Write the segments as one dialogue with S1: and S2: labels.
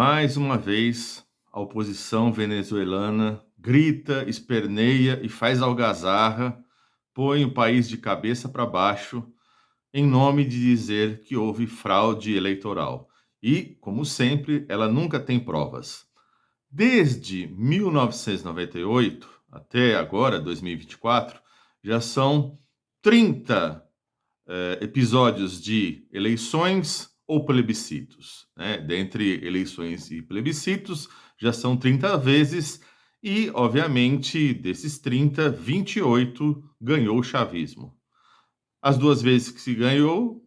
S1: Mais uma vez, a oposição venezuelana grita, esperneia e faz algazarra, põe o país de cabeça para baixo, em nome de dizer que houve fraude eleitoral. E, como sempre, ela nunca tem provas. Desde 1998 até agora, 2024, já são 30 episódios de eleições ou plebiscitos, né? Dentre eleições e plebiscitos, já são 30 vezes e, obviamente, desses 30, 28 ganhou o chavismo. As duas vezes que se ganhou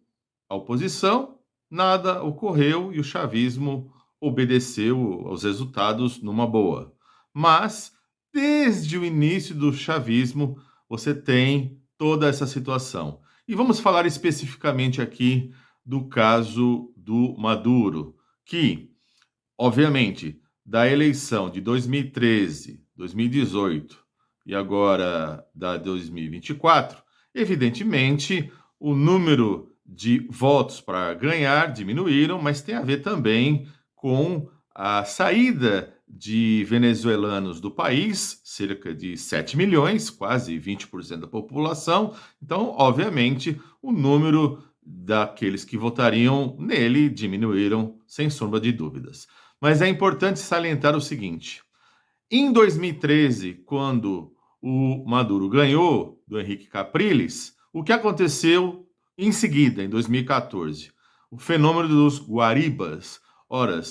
S1: a oposição, nada ocorreu e o chavismo obedeceu aos resultados numa boa. Mas, desde o início do chavismo, você tem toda essa situação. E vamos falar especificamente aqui do caso do Maduro, que, obviamente, da eleição de 2013, 2018 e agora da 2024, evidentemente, o número de votos para ganhar diminuíram, mas tem a ver também com a saída de venezuelanos do país, cerca de 7 milhões, quase 20% da população. Então, obviamente, o número daqueles que votariam nele diminuíram, sem sombra de dúvidas. Mas é importante salientar o seguinte: em 2013, quando o Maduro ganhou do Henrique Capriles, o que aconteceu em seguida, em 2014? O fenômeno dos guaribas. Ora,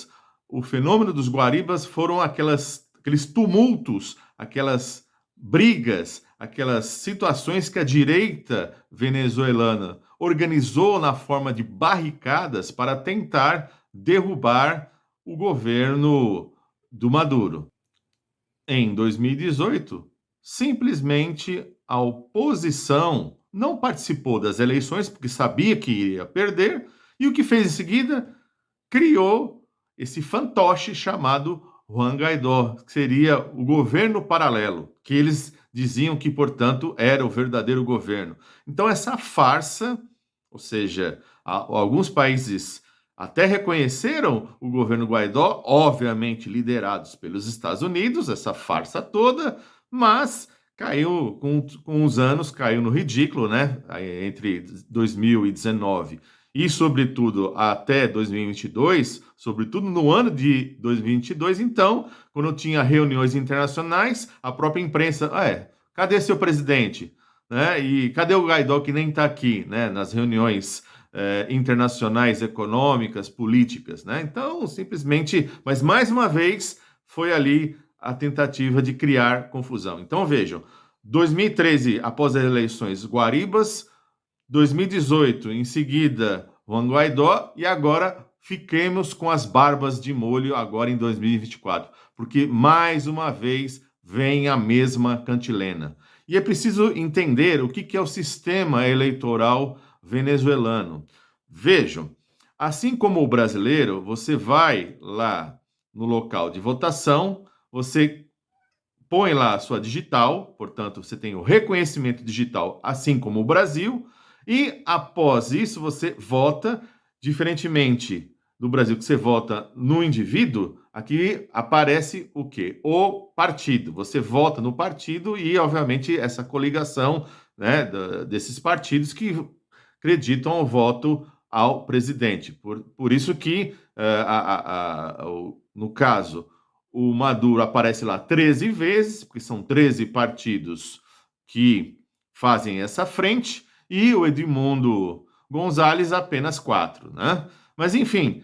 S1: o fenômeno dos guaribas foram aqueles tumultos, aquelas brigas, aquelas situações que a direita venezuelana organizou na forma de barricadas para tentar derrubar o governo do Maduro. Em 2018, simplesmente a oposição não participou das eleições porque sabia que iria perder, e o que fez em seguida? Criou esse fantoche chamado Juan Guaidó, que seria o governo paralelo, que eles diziam que, portanto, era o verdadeiro governo. Então, essa farsa, ou seja, alguns países até reconheceram o governo Guaidó, obviamente liderados pelos Estados Unidos, essa farsa toda, mas caiu, com os anos, caiu no ridículo, né? Entre 2019 e, sobretudo, até 2022, sobretudo no ano de 2022, então, quando tinha reuniões internacionais, a própria imprensa, cadê seu presidente? Né? E cadê o Guaidó que nem está aqui, né? Nas reuniões internacionais, econômicas, políticas, né? Então, simplesmente, mas mais uma vez, foi ali a tentativa de criar confusão. Então, vejam, 2013, após as eleições, Guaribas, 2018, em seguida, Juan Guaidó, e agora fiquemos com as barbas de molho agora em 2024, porque mais uma vez vem a mesma cantilena. E é preciso entender o que é o sistema eleitoral venezuelano. Vejam, assim como o brasileiro, você vai lá no local de votação, você põe lá a sua digital, portanto, você tem o reconhecimento digital, assim como o Brasil, e após isso você vota, diferentemente do Brasil, que você vota no indivíduo, aqui aparece o quê? O partido. Você vota no partido e, obviamente, essa coligação, né, desses partidos que acreditam o voto ao presidente. Por isso que, no caso, o Maduro aparece lá 13 vezes, porque são 13 partidos que fazem essa frente, e o Edmundo Gonzalez apenas 4, né? Mas, enfim,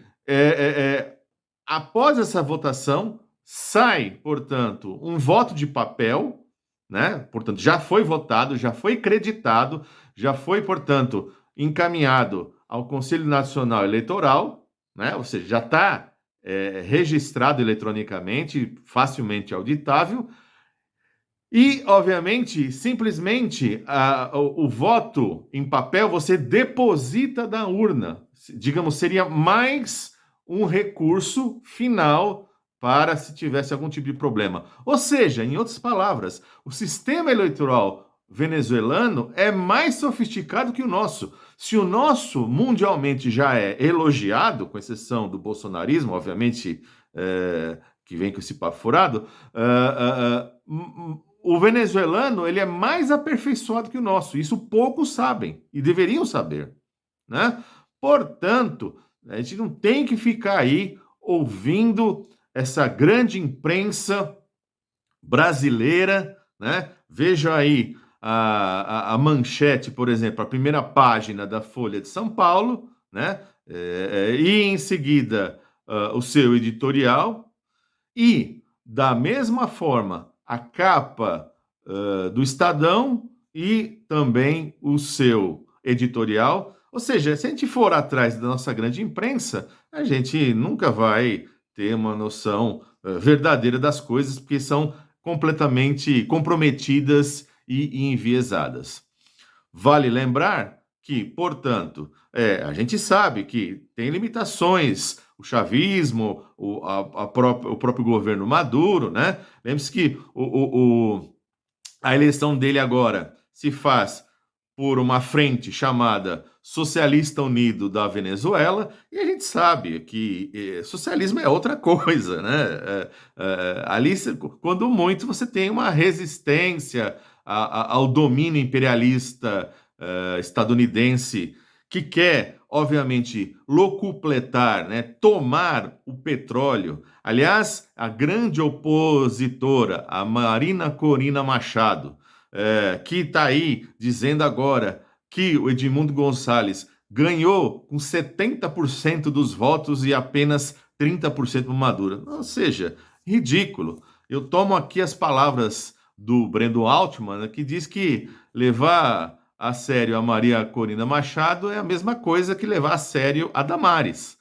S1: após essa votação, sai, portanto, um voto de papel, né? Portanto, já foi votado, já foi creditado, já foi, portanto, encaminhado ao Conselho Nacional Eleitoral, né? Ou seja, já está registrado eletronicamente, facilmente auditável, e, obviamente, simplesmente o voto em papel você deposita na urna. Digamos, seria mais um recurso final para se tivesse algum tipo de problema. Ou seja, em outras palavras, o sistema eleitoral venezuelano é mais sofisticado que o nosso. Se o nosso mundialmente já é elogiado, com exceção do bolsonarismo, obviamente que vem com esse papo furado, o venezuelano ele é mais aperfeiçoado que o nosso. Isso poucos sabem e deveriam saber, né? Portanto, a gente não tem que ficar aí ouvindo essa grande imprensa brasileira, né? Veja aí a manchete, por exemplo, a primeira página da Folha de São Paulo, né? E em seguida o seu editorial, e da mesma forma a capa do Estadão e também o seu editorial. Ou seja, se a gente for atrás da nossa grande imprensa, a gente nunca vai ter uma noção verdadeira das coisas, porque são completamente comprometidas e enviesadas. Vale lembrar que, portanto, a gente sabe que tem limitações, o chavismo, o próprio governo Maduro, né? Lembre-se que a eleição dele agora se faz por uma frente chamada Socialista Unido da Venezuela, e a gente sabe que socialismo é outra coisa, né? Ali, quando muito, você tem uma resistência ao domínio imperialista estadunidense, que quer, obviamente, locupletar, né, tomar o petróleo. Aliás, a grande opositora, a Marina Corina Machado, que está aí dizendo agora que o Edmundo Gonçalves ganhou com 70% dos votos e apenas 30% para Maduro. Ou seja, ridículo. Eu tomo aqui as palavras do Brendo Altman, né, que diz que levar a sério a Maria Corina Machado é a mesma coisa que levar a sério a Damares.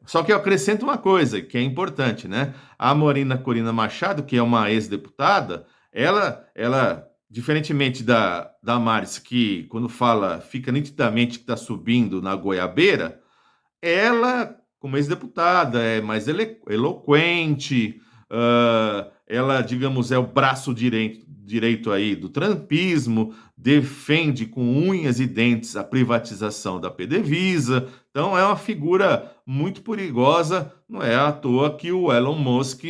S1: Só que eu acrescento uma coisa que é importante, né? A Marina Corina Machado, que é uma ex-deputada, ela, diferentemente da Damares, que quando fala fica nitidamente que está subindo na goiabeira, ela, como ex-deputada, é mais eloquente, ela, digamos, é o braço direito aí do trumpismo, defende com unhas e dentes a privatização da PDVSA, então é uma figura muito perigosa, não é à toa que o Elon Musk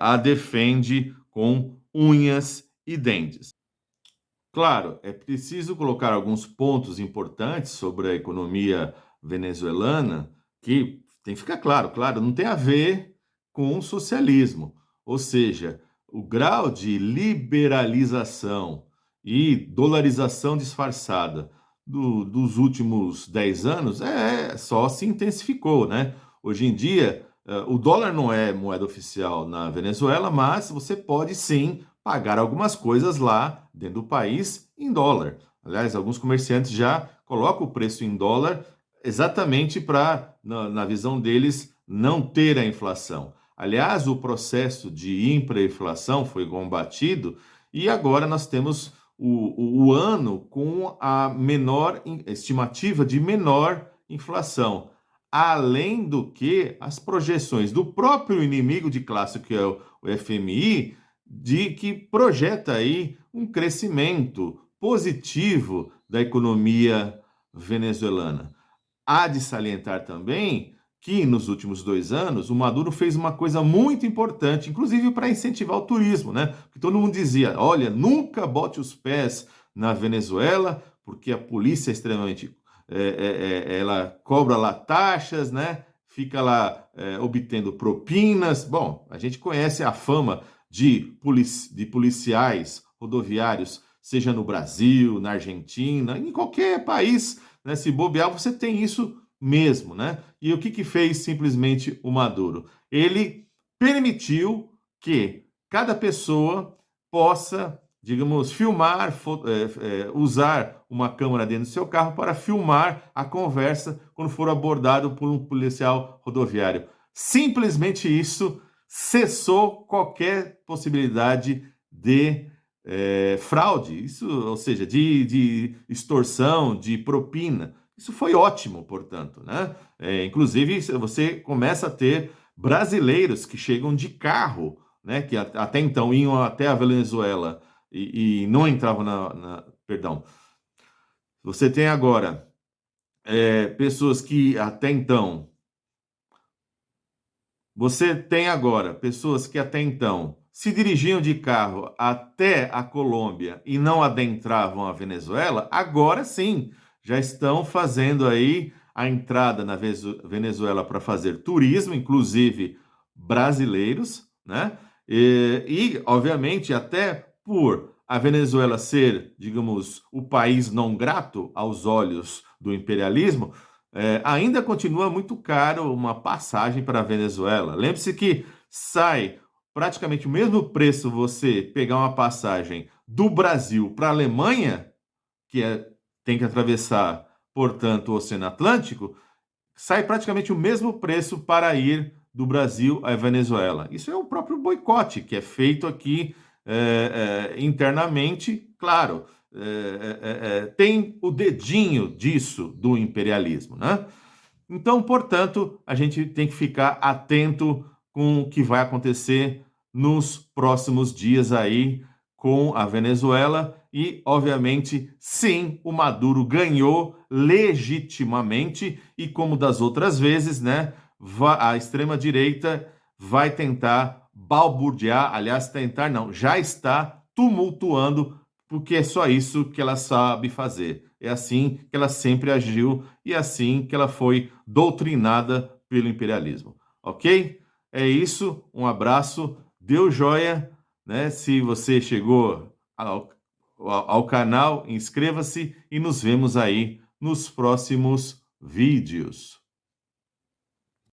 S1: a defende com unhas e dentes. Claro, é preciso colocar alguns pontos importantes sobre a economia venezuelana que tem que ficar claro, claro, não tem a ver com o socialismo. Ou seja, o grau de liberalização e dolarização disfarçada dos últimos 10 anos só se intensificou, né? Hoje em dia, o dólar não é moeda oficial na Venezuela, mas você pode sim pagar algumas coisas lá dentro do país em dólar. Aliás, alguns comerciantes já colocam o preço em dólar exatamente para, na visão deles, não ter a inflação. Aliás, o processo de hiperinflação foi combatido e agora nós temos o ano com a menor estimativa de menor inflação. Além do que as projeções do próprio inimigo de classe, que é o FMI, de que projeta aí um crescimento positivo da economia venezuelana. Há de salientar também que nos últimos 2 anos o Maduro fez uma coisa muito importante, inclusive para incentivar o turismo, né? Porque todo mundo dizia: olha, nunca bote os pés na Venezuela, porque a polícia é extremamente. Ela cobra lá taxas, né? Fica lá obtendo propinas. Bom, a gente conhece a fama de policiais rodoviários, seja no Brasil, na Argentina, em qualquer país, né? Se bobear, você tem isso mesmo, né? E o que fez simplesmente o Maduro? Ele permitiu que cada pessoa possa, digamos, filmar, usar uma câmera dentro do seu carro para filmar a conversa quando for abordado por um policial rodoviário. Simplesmente isso cessou qualquer possibilidade de fraude, isso, ou seja, de extorsão, de propina. Isso foi ótimo, portanto, né? Inclusive, você começa a ter brasileiros que chegam de carro, né? Que até então iam até a Venezuela e não entravam Perdão. Você tem agora pessoas que até então Você tem agora pessoas que até então se dirigiam de carro até a Colômbia e não adentravam a Venezuela, agora sim já estão fazendo aí a entrada na Venezuela para fazer turismo, inclusive brasileiros, né? Obviamente, até por a Venezuela ser, digamos, o país não grato aos olhos do imperialismo, ainda continua muito caro uma passagem para a Venezuela. Lembre-se que sai praticamente o mesmo preço você pegar uma passagem do Brasil para a Alemanha, tem que atravessar, portanto, o Oceano Atlântico, sai praticamente o mesmo preço para ir do Brasil à Venezuela. Isso é o próprio boicote que é feito aqui internamente, claro. Tem o dedinho disso do imperialismo, né? Então, portanto, a gente tem que ficar atento com o que vai acontecer nos próximos dias aí com a Venezuela e, obviamente, sim, o Maduro ganhou legitimamente e, como das outras vezes, né, a extrema-direita vai tentar balbuciar, aliás, tentar não, já está tumultuando, porque é só isso que ela sabe fazer. É assim que ela sempre agiu e é assim que ela foi doutrinada pelo imperialismo. Ok? É isso, um abraço, deu joia, né? Se você chegou ao canal, inscreva-se e nos vemos aí nos próximos vídeos.